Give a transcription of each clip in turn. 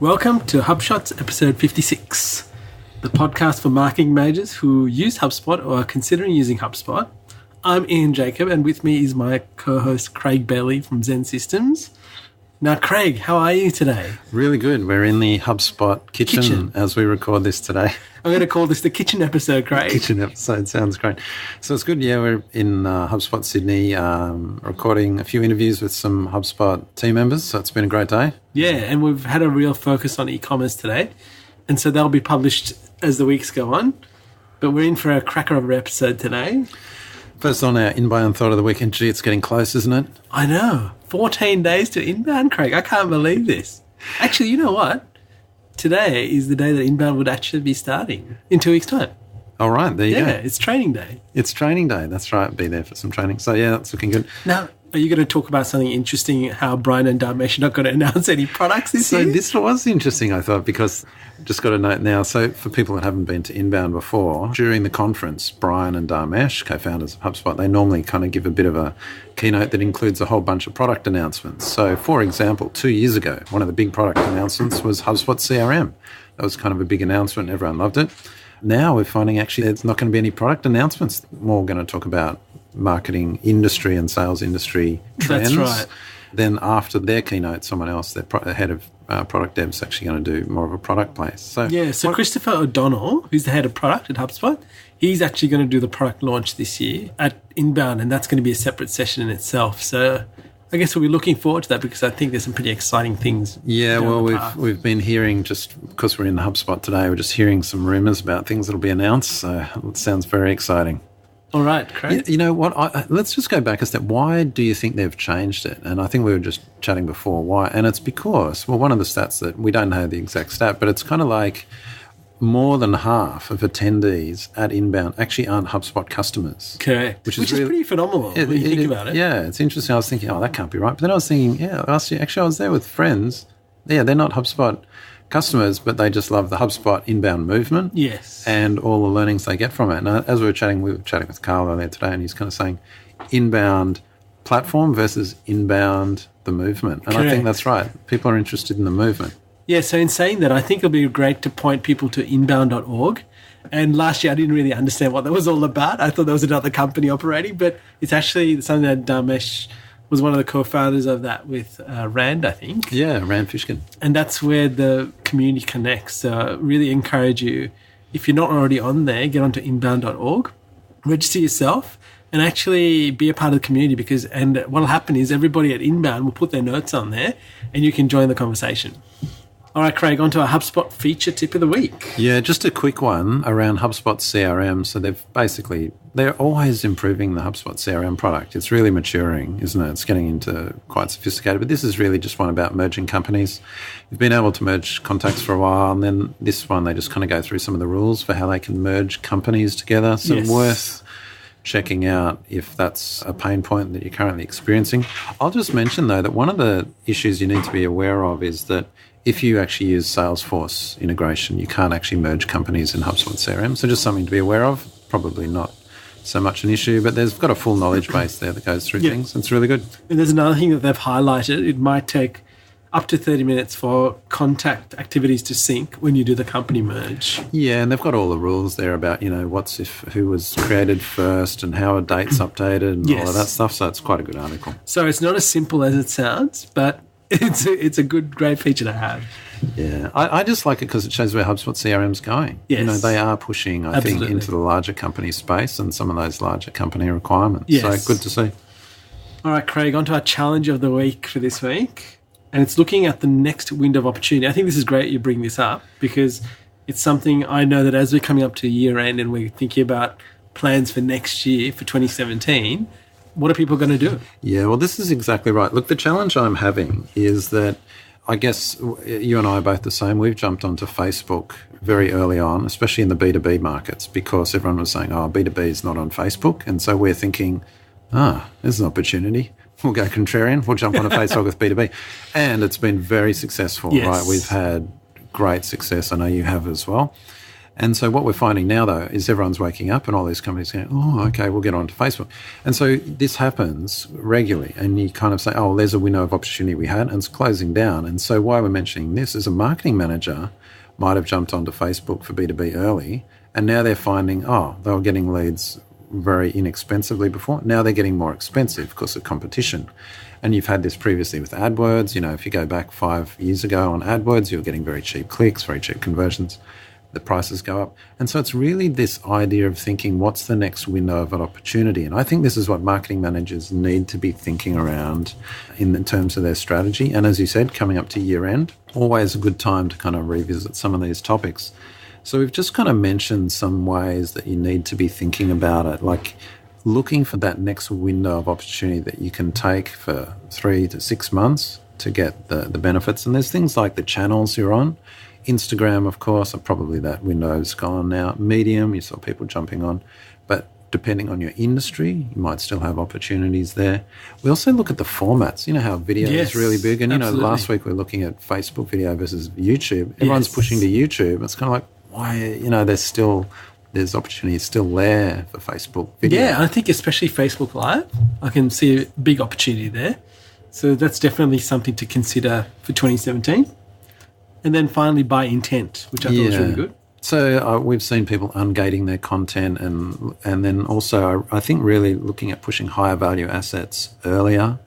Welcome to HubShots episode 56, the podcast for marketing majors who use HubSpot or are considering using HubSpot. I'm Ian Jacob, and with me is my co-host Craig Bailey from XEN Systems. Now, Craig, how are you today? Really good. We're in the HubSpot kitchen as we record this today. I'm going to call this the kitchen episode, Craig. Kitchen episode sounds great. So it's good. Yeah, we're in HubSpot Sydney recording a few interviews with some HubSpot team members. So it's been a great day. Yeah, and we've had a real focus on e-commerce today. And so they'll be published as the weeks go on. But we're in for a cracker of an episode today. First on our inbound thought of the weekend. Gee, it's getting close, isn't it? I know. 14 days to inbound, Craig. I can't believe this. Actually, you know what? Today is the day that inbound would actually be starting in 2 weeks' time. All right, there you go. Yeah, it's training day. It's training day. That's right. Be there for some training. So, yeah, that's looking good. Now, are you going to talk about something interesting, how Brian and Dharmesh are not going to announce any products this year? So this was interesting, I thought, because just got a note now. So for people that haven't been to Inbound before, during the conference, Brian and Dharmesh, co-founders of HubSpot, they normally kind of give a bit of a keynote that includes a whole bunch of product announcements. So, for example, 2 years ago, one of the big product announcements was HubSpot CRM. That was kind of a big announcement. Everyone loved it. Now we're finding actually there's not going to be any product announcements. More going to talk about marketing industry and sales industry trends. That's right. Then after their keynote, someone else, their head of product dev, is actually going to do more of a product place. So Christopher O'Donnell, who's the head of product at HubSpot, he's actually going to do the product launch this year at Inbound, and that's going to be a separate session in itself. So I guess we'll be looking forward to that because I think there's some pretty exciting things. Yeah, well, we've been hearing, just because we're in the HubSpot today, we're just hearing some rumours about things that will be announced. So it sounds very exciting. All right, Craig. You know what? Let's just go back a step. Why do you think they've changed it? And I think we were just chatting before why. And it's because, well, one of the stats that we don't know the exact stat, but it's kind of like more than half of attendees at Inbound actually aren't HubSpot customers. Okay. Which is really, pretty phenomenal when you think about it. Yeah, it's interesting. I was thinking, that can't be right. But then I was thinking, I was there with friends. Yeah, they're not HubSpot customers, but they just love the HubSpot inbound movement. Yes. And all the learnings they get from it. And as we were chatting with Karl earlier today, and he's kind of saying inbound platform versus inbound the movement. And Correct. I think that's right. People are interested in the movement. Yeah, so in saying that, I think it'll be great to point people to inbound.org. And last year, I didn't really understand what that was all about. I thought there was another company operating, but it's actually something that Dharmesh was one of the co-founders of that with Rand, I think. Yeah, Rand Fishkin. And that's where the community connects. So really encourage you, if you're not already on there, get onto inbound.org, register yourself, and actually be a part of the community and what will happen is everybody at Inbound will put their notes on there and you can join the conversation. All right, Craig, on to our HubSpot feature tip of the week. Yeah, just a quick one around HubSpot CRM. So they're always improving the HubSpot CRM product. It's really maturing, isn't it? It's getting into quite sophisticated. But this is really just one about merging companies. You've been able to merge contacts for a while, and then this one, they just kind of go through some of the rules for how they can merge companies together. So worth checking out if that's a pain point that you're currently experiencing. I'll just mention, though, that one of the issues you need to be aware of is that if you actually use Salesforce integration, you can't actually merge companies in HubSpot CRM. So just something to be aware of. Probably not so much an issue, but there's got a full knowledge base there that goes through things. It's really good. And there's another thing that they've highlighted. It might take up to 30 minutes for contact activities to sync when you do the company merge. Yeah, and they've got all the rules there about, who was created first and how a date's updated and all of that stuff. So it's quite a good article. So it's not as simple as it sounds, but it's a great feature to have. Yeah, I just like it because it shows where HubSpot CRM's going. Yes. They are pushing, I think, into the larger company space and some of those larger company requirements. Yes. So good to see. All right, Craig, on to our challenge of the week for this week. And it's looking at the next window of opportunity. I think this is great you bring this up because it's something I know that as we're coming up to year end and we're thinking about plans for next year, for 2017, what are people going to do? Yeah, well, this is exactly right. Look, the challenge I'm having is that I guess you and I are both the same. We've jumped onto Facebook very early on, especially in the B2B markets, because everyone was saying, B2B is not on Facebook. And so we're thinking, there's an opportunity. We'll go contrarian. We'll jump on a Facebook with B2B. And it's been very successful, right? We've had great success. I know you have as well. And so what we're finding now, though, is everyone's waking up and all these companies going, oh, okay, we'll get onto Facebook. And so this happens regularly. And you kind of say, oh, there's a window of opportunity we had, and it's closing down. And so why we're mentioning this is a marketing manager might have jumped onto Facebook for B2B early, and now they're finding, oh, they were getting leads very inexpensively before. Now they're getting more expensive because of competition. And you've had this previously with AdWords. You know, if you go back 5 years ago on AdWords, you were getting very cheap clicks, very cheap conversions. The prices go up. And so it's really this idea of thinking, what's the next window of an opportunity? And I think this is what marketing managers need to be thinking around in terms of their strategy. And as you said, coming up to year end, always a good time to kind of revisit some of these topics. So we've just kind of mentioned some ways that you need to be thinking about it, like looking for that next window of opportunity that you can take for 3 to 6 months to get the benefits. And there's things like the channels you're on. Instagram, of course, probably that window's gone now. Medium, you saw people jumping on. But depending on your industry, you might still have opportunities there. We also look at the formats. You know how video is really big. And, absolutely. Last week we were looking at Facebook video versus YouTube. Everyone's pushing to YouTube. It's kind of like, why, there's opportunity still there for Facebook video. Yeah, I think especially Facebook Live, I can see a big opportunity there. So that's definitely something to consider for 2017. And then finally, by intent, which I thought was really good. So we've seen people ungating their content and then also I think really looking at pushing higher value assets earlier.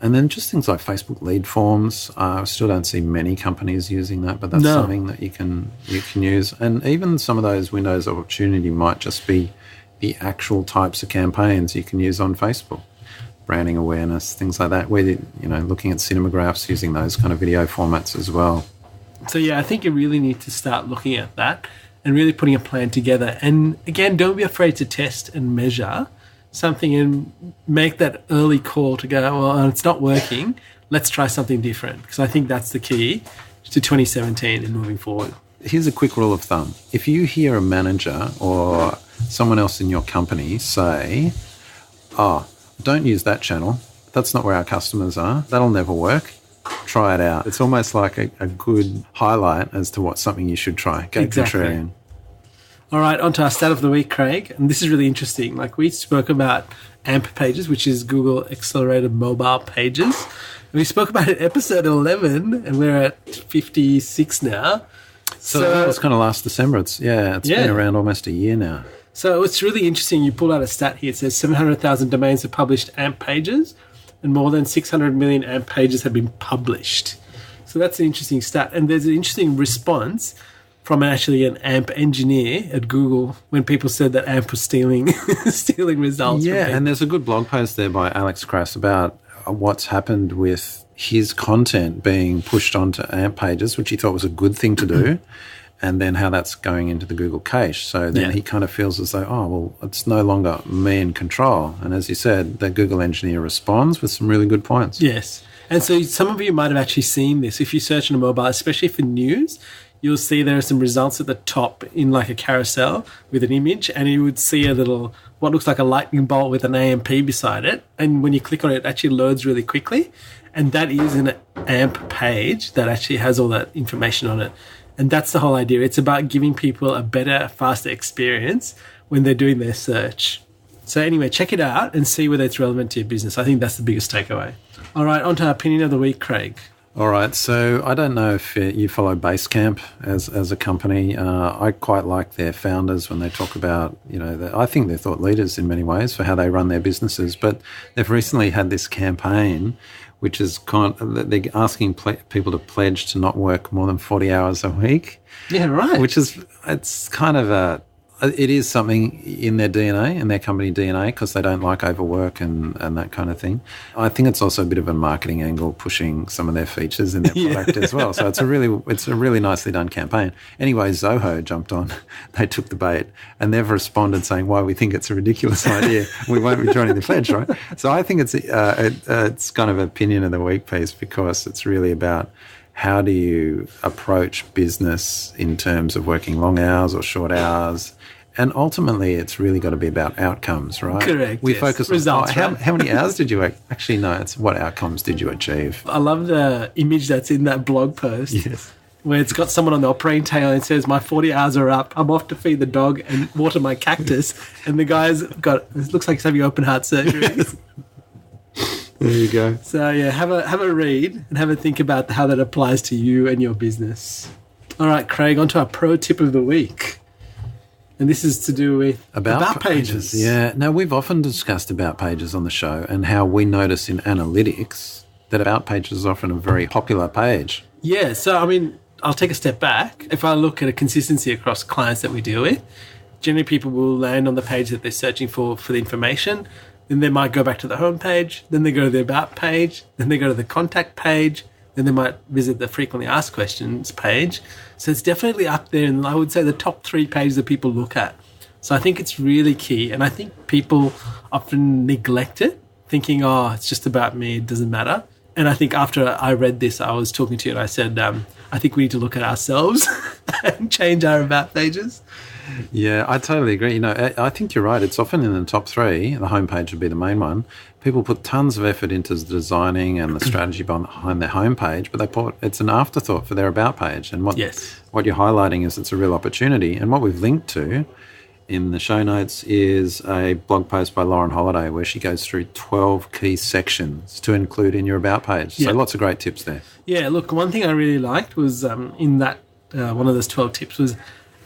And then just things like Facebook lead forms. I still don't see many companies using that, but that's something that you can use. And even some of those windows of opportunity might just be the actual types of campaigns you can use on Facebook. Branding awareness, things like that, where, looking at cinemagraphs, using those kind of video formats as well. So, I think you really need to start looking at that and really putting a plan together. And again, don't be afraid to test and measure something and make that early call to go, well, it's not working. Let's try something different. Because I think that's the key to 2017 and moving forward. Here's a quick rule of thumb. If you hear a manager or someone else in your company say, oh, don't use that channel. That's not where our customers are. That'll never work. Try it out. It's almost like a good highlight as to what's something you should try. Go contrarian. All right, on to our stat of the week, Craig. And this is really interesting. Like we spoke about AMP pages, which is Google Accelerated Mobile Pages. And we spoke about it episode 11, and we're at 56 now. So that was kind of last December. It's been around almost a year now. So it's really interesting. You pulled out a stat here. It says 700,000 domains have published AMP pages, and more than 600 million AMP pages have been published. So that's an interesting stat. And there's an interesting response from actually an AMP engineer at Google when people said that AMP was stealing results. Yeah, and there's a good blog post there by Alex Krass about what's happened with his content being pushed onto AMP pages, which he thought was a good thing to do, and then how that's going into the Google cache. So then he kind of feels as though, oh, well, it's no longer me in control. And as you said, the Google engineer responds with some really good points. Yes. And so some of you might have actually seen this. If you search on a mobile, especially for news, you'll see there are some results at the top in like a carousel with an image, and you would see a little, what looks like a lightning bolt with an AMP beside it. And when you click on it, it actually loads really quickly. And that is an AMP page that actually has all that information on it. And that's the whole idea. It's about giving people a better, faster experience when they're doing their search. So anyway, check it out and see whether it's relevant to your business. I think that's the biggest takeaway. All right, on to our opinion of the week, Craig. All right, so I don't know if you follow Basecamp as a company. I quite like their founders when they talk about, I think they're thought leaders in many ways for how they run their businesses. But they've recently had this campaign, which is they're asking people to pledge to not work more than 40 hours a week. Yeah, right. It is something in their DNA, in their company DNA, because they don't like overwork and that kind of thing. I think it's also a bit of a marketing angle pushing some of their features in their product as well. So it's a really nicely done campaign. Anyway, Zoho jumped on. They took the bait and they've responded saying, "Why we think it's a ridiculous idea. We won't be joining the pledge," right? So I think it's kind of opinion of the week piece, because it's really about how do you approach business in terms of working long hours or short hours. And ultimately, it's really got to be about outcomes, right? Correct. We focus on results. How many hours did you work? Actually, no, it's what outcomes did you achieve? I love the image that's in that blog post. Yes. where it's got someone on the operating table and it says, my 40 hours are up. I'm off to feed the dog and water my cactus. And the guy's got, it looks like he's having open heart surgery. There you go. So yeah, have a read and have a think about how that applies to you and your business. All right, Craig, on to our pro tip of the week. And this is to do with about pages. Yeah. Now, we've often discussed about pages on the show and how we notice in analytics that about pages is often a very popular page. Yeah. So, I mean, I'll take a step back. If I look at a consistency across clients that we deal with, generally people will land on the page that they're searching for the information. Then they might go back to the home page. Then they go to the about page. Then they go to the contact page. Then they might visit the frequently asked questions page. So it's definitely up there. And I would say the top 3 pages that people look at. So I think it's really key. And I think people often neglect it, thinking, oh, it's just about me. It doesn't matter. And I think after I read this, I was talking to you and I said, I think we need to look at ourselves and change our about pages. Yeah, I totally agree. You know, I think you're right. It's often in the top 3. The homepage would be the main one. People put tons of effort into designing and the strategy behind their homepage, but it's an afterthought for their about page. And what you're highlighting is it's a real opportunity. And what we've linked to in the show notes is a blog post by Lauren Holiday where she goes through 12 key sections to include in your about page. So lots of great tips there. Yeah, look, one thing I really liked was in that one of those 12 tips was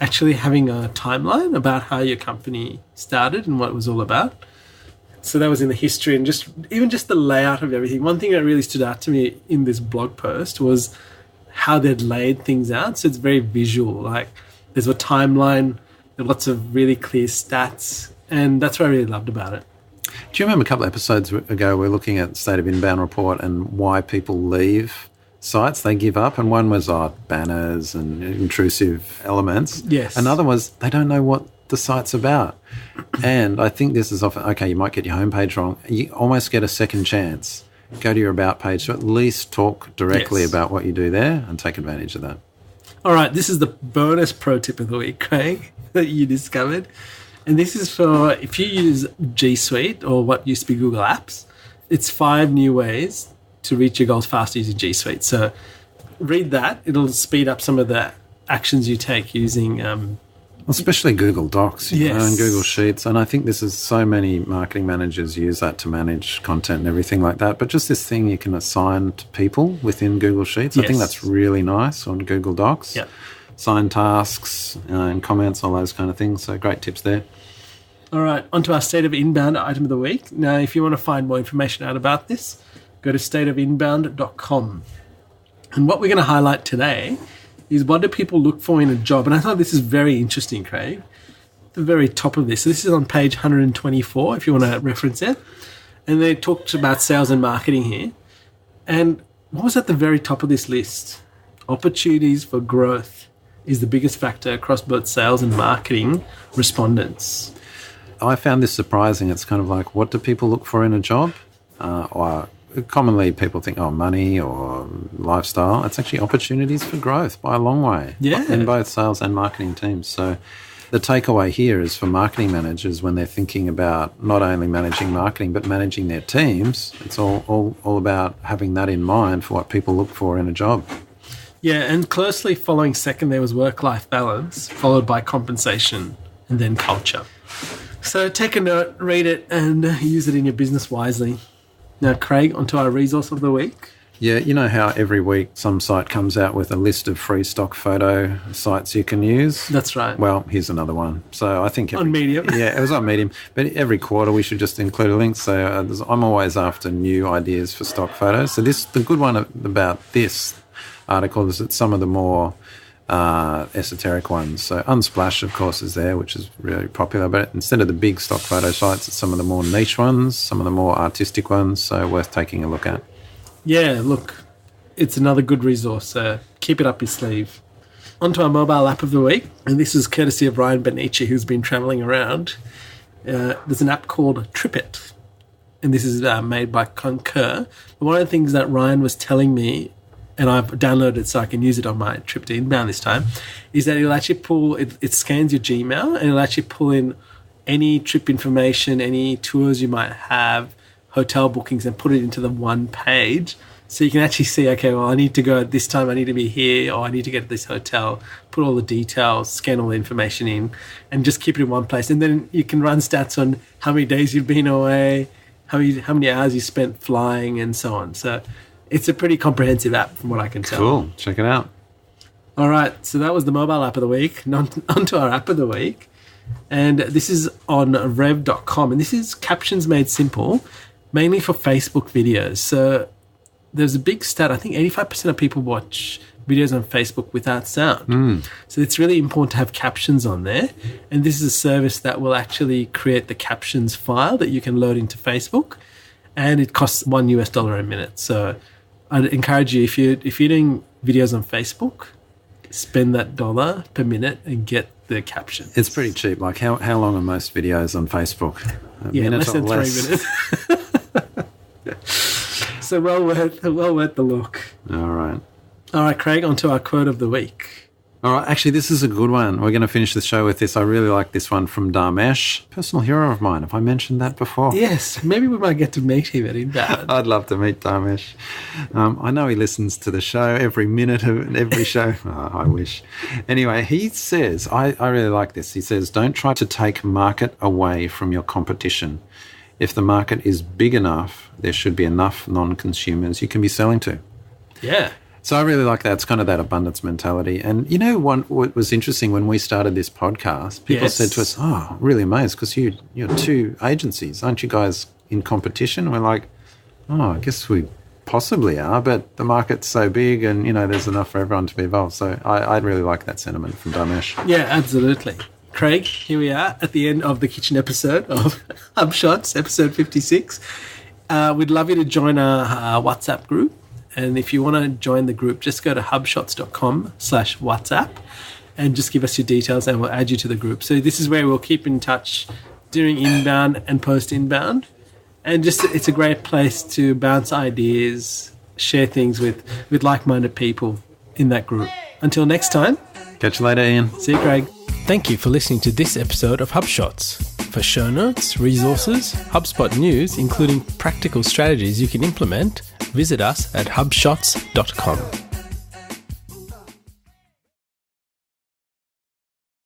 actually having a timeline about how your company started and what it was all about. So that was in the history and even just the layout of everything. One thing that really stood out to me in this blog post was how they'd laid things out. So it's very visual. Like there's a timeline, there are lots of really clear stats, and that's what I really loved about it. Do you remember a couple of episodes ago we were looking at State of Inbound report and why people leave sites, they give up, and one was banners and intrusive elements. Yes. Another was they don't know what the site's about. And I think this is often, okay, you might get your homepage wrong. You almost get a second chance. Go to your about page to at least talk directly about what you do there and take advantage of that. All right, this is the bonus pro tip of the week, Craig, that you discovered. And this is for if you use G Suite or what used to be Google Apps, it's 5 new ways to reach your goals faster using G Suite. So read that. It'll speed up some of the actions you take using... especially Google Docs and Google Sheets. And I think this is so many marketing managers use that to manage content and everything like that. But just this thing you can assign to people within Google Sheets. I think that's really nice on Google Docs. Yeah. Assign tasks and comments, all those kind of things. So great tips there. All right, onto our State of Inbound item of the week. Now, if you want to find more information out about this, go to stateofinbound.com. And what we're going to highlight today is what do people look for in a job? And I thought this is very interesting, Craig. The very top of this. So this is on page 124, if you want to reference it. And they talked about sales and marketing here. And what was at the very top of this list? Opportunities for growth is the biggest factor across both sales and marketing respondents. I found this surprising. It's kind of like, what do people look for in a job? Or commonly people think, money or lifestyle. It's actually opportunities for growth by a long way in both sales and marketing teams. So the takeaway here is for marketing managers when they're thinking about not only managing marketing but managing their teams, it's all about having that in mind for what people look for in a job. Yeah, and closely following second there was work-life balance, followed by compensation and then culture. So take a note, read it, and use it in your business wisely. Now, Craig, onto our resource of the week. Yeah, you know how every week some site comes out with a list of free stock photo sites you can use? That's right. Well, here's another one. So I think... on Medium. Yeah, it was on Medium. But every quarter we should just include a link. So I'm always after new ideas for stock photos. So the good one about this article is that some of the more esoteric ones. So Unsplash, of course, is there, which is really popular. But instead of the big stock photo sites, it's some of the more niche ones, some of the more artistic ones. So worth taking a look at. Yeah, look, it's another good resource. Keep it up your sleeve. Onto our mobile app of the week. And this is courtesy of Ryan Benici, who's been traveling around. There's an app called TripIt. And this is made by Concur. But one of the things that Ryan was telling me, and I've downloaded it so I can use it on my trip to inbound this time, is that it'll actually it scans your Gmail and it'll actually pull in any trip information, any tours you might have, hotel bookings, and put it into the one page. So you can actually see, okay, well, I need to go at this time, I need to be here, or I need to get to this hotel, put all the details, scan all the information in, and just keep it in one place. And then you can run stats on how many days you've been away, how many hours you spent flying, and so on. So it's a pretty comprehensive app from what I can tell. Cool. Check it out. All right. So that was the mobile app of the week. On to our app of the week. And this is on rev.com. And this is captions made simple, mainly for Facebook videos. So there's a big stat. I think 85% of people watch videos on Facebook without sound. So it's really important to have captions on there. And this is a service that will actually create the captions file that you can load into Facebook. And it costs $1 a minute. So I'd encourage you, if you're doing videos on Facebook, spend that $1 per minute and get the caption. It's pretty cheap. Like how long are most videos on Facebook? Less than 3 minutes. So well worth the look. All right, Craig, on to our quote of the week. All right, actually, this is a good one. We're going to finish the show with this. I really like this one from Dharmesh, personal hero of mine. Have I mentioned that before? Yes, maybe we might get to meet him at Inbound. I'd love to meet Dharmesh. I know he listens to the show every minute of every show. Oh, I wish. Anyway, he says, I really like this. He says, don't try to take market away from your competition. If the market is big enough, there should be enough non-consumers you can be selling to. Yeah. So I really like that. It's kind of that abundance mentality. And you know what was interesting when we started this podcast? People said to us, oh, really amazed because you're 2 agencies. Aren't you guys in competition? We're like, oh, I guess we possibly are, but the market's so big and, there's enough for everyone to be involved. So I really like that sentiment from Dharmesh. Yeah, absolutely. Craig, here we are at the end of the kitchen episode of HubShots, episode 56. We'd love you to join our WhatsApp group. And if you want to join the group, just go to hubshots.com/WhatsApp and just give us your details and we'll add you to the group. So this is where we'll keep in touch during inbound and post-inbound. And just it's a great place to bounce ideas, share things with like-minded people in that group. Until next time. Catch you later, Ian. See you, Craig. Thank you for listening to this episode of HubShots. For show notes, resources, HubSpot news, including practical strategies you can implement, visit us at hubshots.com.